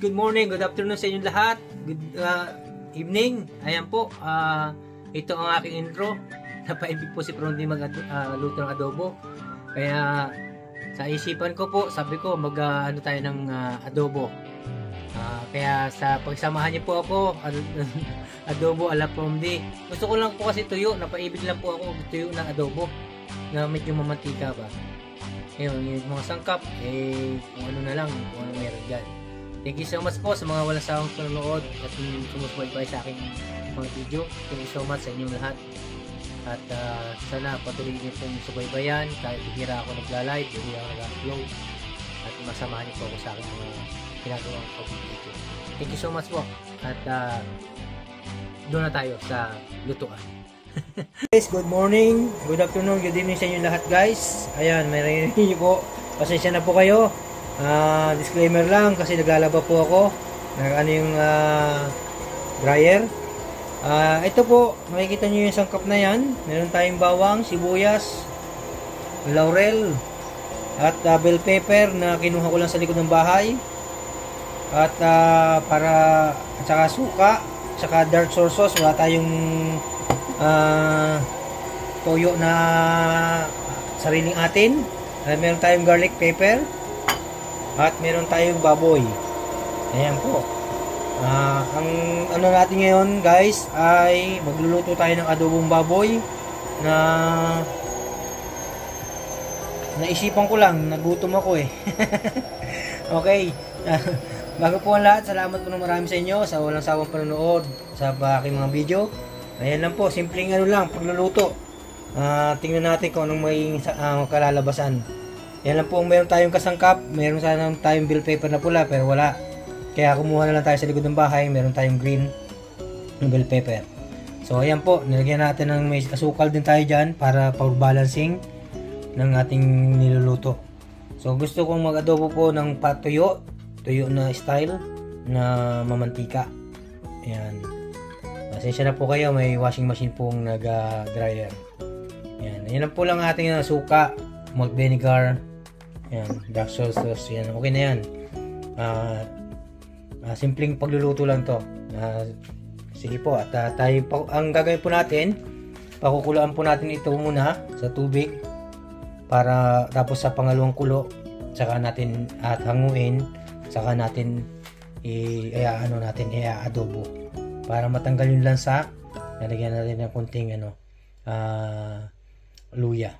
good morning, good afternoon sa inyong lahat. Good evening. Ayan po, ito ang aking intro. Napaibig po si Prondy mag-luto ng adobo. Kaya sa isipan ko po, sabi ko ano tayo ng adobo. Kaya sa pagsamahan niyo po ako, adobo ala Prondy. Gusto ko lang po kasi tuyo, napaibig lang po ako tuyo ng adobo na medyo mamantika ba. Yung mga sangkap, kung ano na lang, kung ano meron dyan. Thank you so much po sa mga walang sawang panonood at sumusubaybay sa aking mga video. Thank you so much sa inyong lahat. At sana patuloy niyo pong subaybayan kahit bihira ako nagla-live, bihira ako nag-upload. At masamahan niyo po ako sa aking mga ginagawang video. Thank you so much po. At doon na tayo sa lutuan. Guys, good morning, good afternoon, good evening sa inyo lahat guys. Ayan, may narinig niyo po. Pasensya na po kayo. Disclaimer lang kasi naglalaba po ako. Ano yung dryer. Ito po, makikita niyo yung sangkap na yan. Meron tayong bawang, sibuyas, laurel, at bell pepper na kinuha ko lang sa likod ng bahay. At at saka suka, saka dark soy sauce. Wala tayong toyo na sariling atin. Meron tayong garlic pepper at meron tayong baboy. Ayan po. Ang ano natin ngayon guys ay magluluto tayo ng adobong baboy na naisipan ko lang, nagutom ako Okay. Bago po ang lahat, salamat po ng marami sa inyo sa walang sawang panonood sa aking mga video. Ayan lang po, simpleng ano lang, pagluluto. Tingnan natin kung anong may kalalabasan. Yan lang po, meron tayong kasangkap, meron sana tayong bell pepper na pula pero wala. Kaya kumuha na lang tayo sa likod ng bahay, meron tayong green bell pepper. So ayan po, nilagyan natin ng may asukal din tayo dyan para pag-balancing ng ating niluluto. So gusto kong mag-adobo po ng patuyo, tuyo na style na mamantika. Ayan. Pasensya na po kayo, may washing machine pong nag-dryer. Ayan. Ayan lang po lang ating suka, malt vinegar, ayan, dark soy sauce, yan. Okay na yan. Simpleng pagluluto lang to. Sige po, at ang gagawin po natin, pakukulaan po natin ito muna sa tubig para tapos sa pangalawang kulo, saka natin at hanguin, saka natin i-adobo para matanggal yung lansa. Nalagyan natin ng konting luya.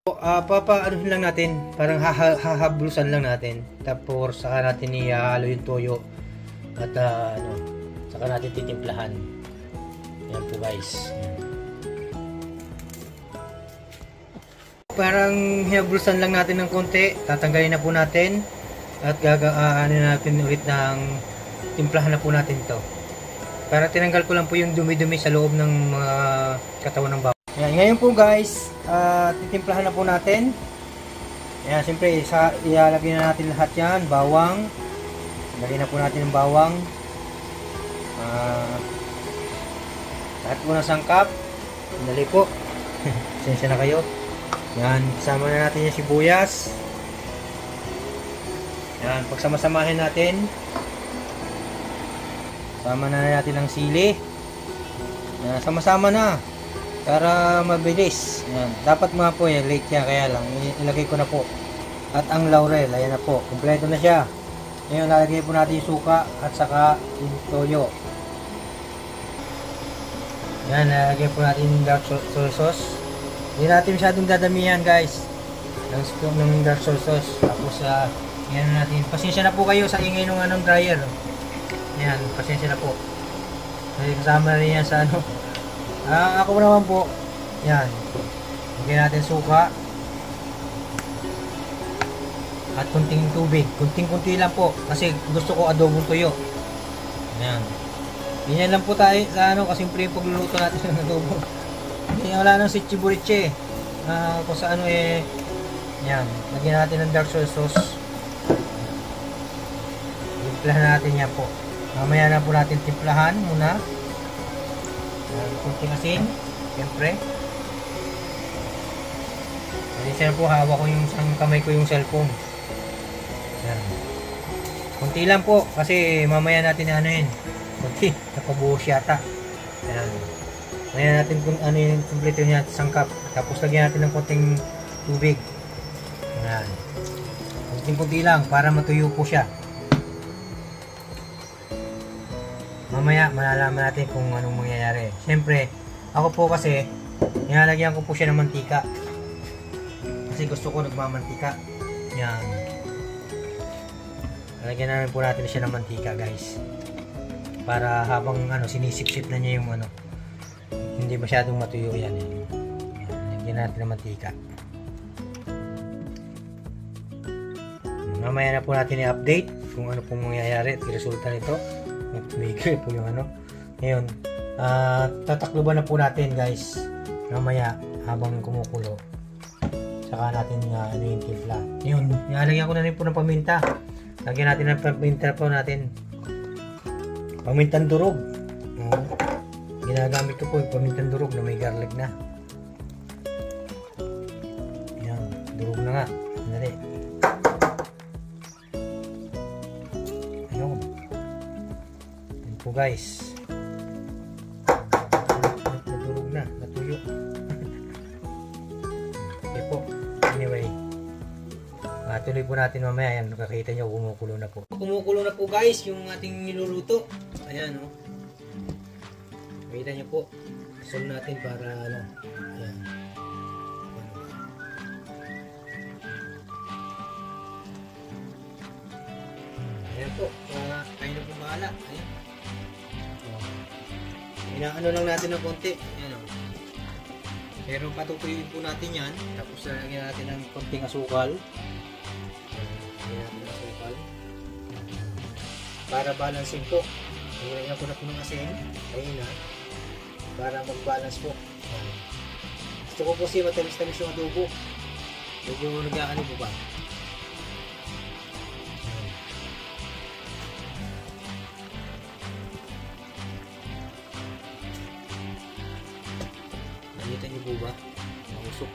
Ano lang natin, parang hahablusan lang natin, tapos saka natin ihalo yung toyo at saka natin titimplahan. Yan po guys. Yan. Parang hihablusan lang natin ng konti, tatanggalin na po natin at natin ulit ng timplahan na po natin ito. Para tinanggal ko lang po yung dumi-dumi sa loob ng mga katawan ng bawang. Yan, ngayon po guys, titimplahan na po natin. Yan, siyempre ilalagay na natin lahat yan, bawang. Lagyan na po natin ng bawang. Lahat po ng sangkap. Dali po. Sensya na kayo. Yan, kasama na natin yung sibuyas. Yan, pagsama-samahin natin. Sama na natin ang sili. Yan, sama-sama na. Para mabilis. Yan. Dapat mga po yan, late yan, kaya lang ilagay ko na po. At ang laurel, ayan na po, kompleto na siya. Ngayon lalagay po natin yung suka at saka yung toyo. Yan, lalagay po natin yung dark soy sauce. Hindi natin masyadong dadamihan guys ng dark soy sauce. Tapos yan natin, pasensya na po kayo sa ingay ng dryer. Yan, pasensya na po. Kasama na rin yan sa ako naman po, yan, lagyan natin suka at kunting tubig, kunting-kunti lang po kasi gusto ko adobong tuyo. Yan, ganyan lang po tayo sa kasimple yung pagluluto natin ng adobo. Hindi, wala nang sitchi-buriche kung sa yan, lagyan natin ng dark soy sauce. Timplahan natin yan po, mamaya na po natin timplahan muna. Kunting asin, siyempre. Kasi po, hawak ko yung isang kamay ko yung cellphone. Yan. Kunti lang po kasi mamaya natin ano yun. Kunti, napabuhos yata. Ayan. Mamaya natin kung ano yung kompleto niya sangkap. Tapos lagyan natin ng konting tubig. Ayan. Kunti lang para matuyo po siya. Mamaya malalaman natin kung anong mangyayari. Siyempre, ako po kasi nilalagyan ko po siya ng mantika. Kasi gusto ko nagmamantika. Yan. Lalagyan namin po natin siya ng mantika, guys. Para habang ano sinisip-sip na niya yung ano, hindi masyadong matuyo yan. Lagyan natin ng mantika. Mamaya na po natin i-update kung ano pong mangyayari at resulta nito. Bigay po yung ano. Ngayon, tatakluban na po natin, guys. Mamaya habang kumukulo. Saka natin ano yung timpla. Ngayon, nilalagyan ko na rin po ng paminta. Lagyan natin ng paminta po natin. Pamintang durog. Ginagamit ko po yung pamintang durog na may garlic na. Ayan, durog na nga. Dali. Ayun. Ayan po, guys. Nadurog na. Natuyo. Okay po. Anyway. Tuloy po natin mamaya. Ayan, nakakita nyo, kumukulo na po. Kumukulo na po, guys, yung ating niluluto. Ayan, o. Makita nyo po. Solve natin para, ano. Ayan. Ayan po. Kayo na po bahala. Ayan. Inaano lang natin ng konti. Ayan, o. Pero patutuyuin po natin yan. Tapos lagyan natin ng konting asukal. Para balancing po. Nilagyan ko na po ng asin. Ayun na. Para mag-balance po. Gusto ko po siya matamis-tamis yung adobo. Medyo nag-aano po ba? Nakita niyo po ba? Mausok.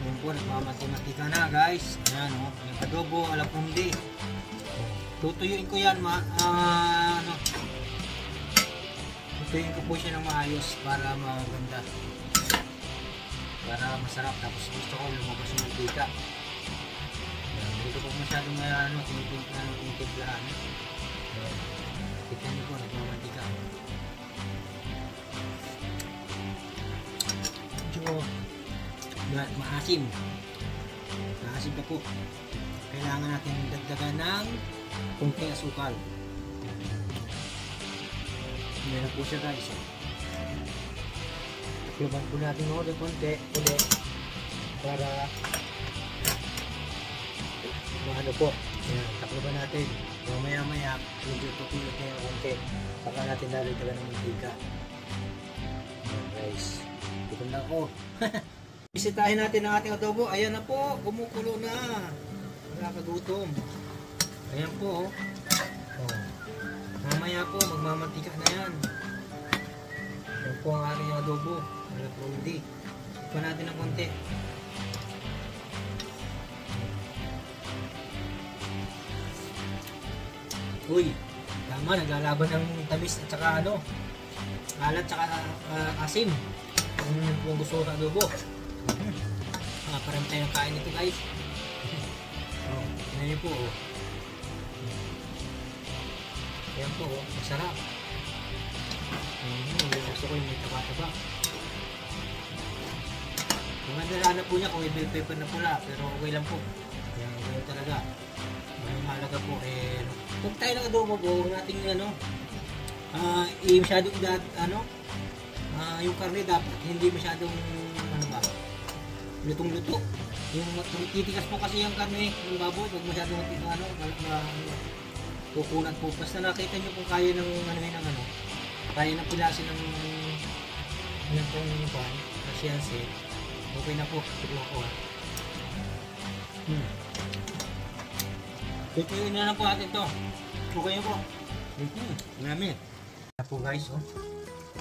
Ngayon po, nagmamati-matika na, guys. Ayan, o. Yung adobo, alapundi. Tutuyuin ko yan, ano. Tutuyuin ko po siya ng maayos para maganda. Para masarap. Tapos gusto ko lumabas yung mantika. Hindi ko po masyadong ano, tinitimplahan. Kita niyo po, nagmamantika. Medyo maasim. Maasim pa po. Kailangan natin dagdagan ng kunting asukal. Meron po siya, guys. Takluban po natin ng konti ulit para ano po. Ayan, takluban natin. Maya medyo tutulog na yung konti. Saka natin lalagyan ng mantika. Ayan, guys. Ito na ako. Bisitahin natin ang ating adobo. Ayan na po. Kumukulo na. Nakakagutom. Ayan po. Mamaya po. Magmamantika na yan. Ayan po ang aking adobo. Alapundi. Ipa natin ng konti. Uy. Tama. Naglalaban ng tamis at saka ano. Alat at saka asim. Kung gusto ko sa adobo. Parang tayo kain nito, guys. Tingnan niyo po. Ayan po. Masarap. Gusto ko yung may taba-taba. Maganda sana po niya kung may bell pepper na pula. Pero okay lang po. Ayan, okay talaga. Mahalaga po. Kung tayo ng adobo po, natin ano, masyadong yung karne dapat hindi masyadong ano ba, lutong-luto. Yung titikas po kasi yung karne ng baboy, pag masyadong kukunat po. Basta nakita nyo kung kaya ng kaya ng pilasin ng pong pasyanse, okay na po. Tignan ko Pipiliin na lang po natin to. Okay na po. Marami. Na po, guys, oh.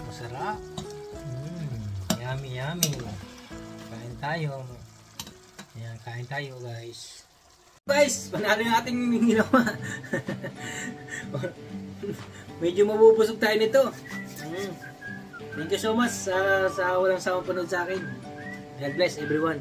Masarap. Yummy, yummy. Kain tayo. Ayan, kain tayo, guys. Guys, panalo yung ating ginawa. Medyo mabubusog tayo nito. Thank you so much sa walang sawang panood sa akin. God bless everyone.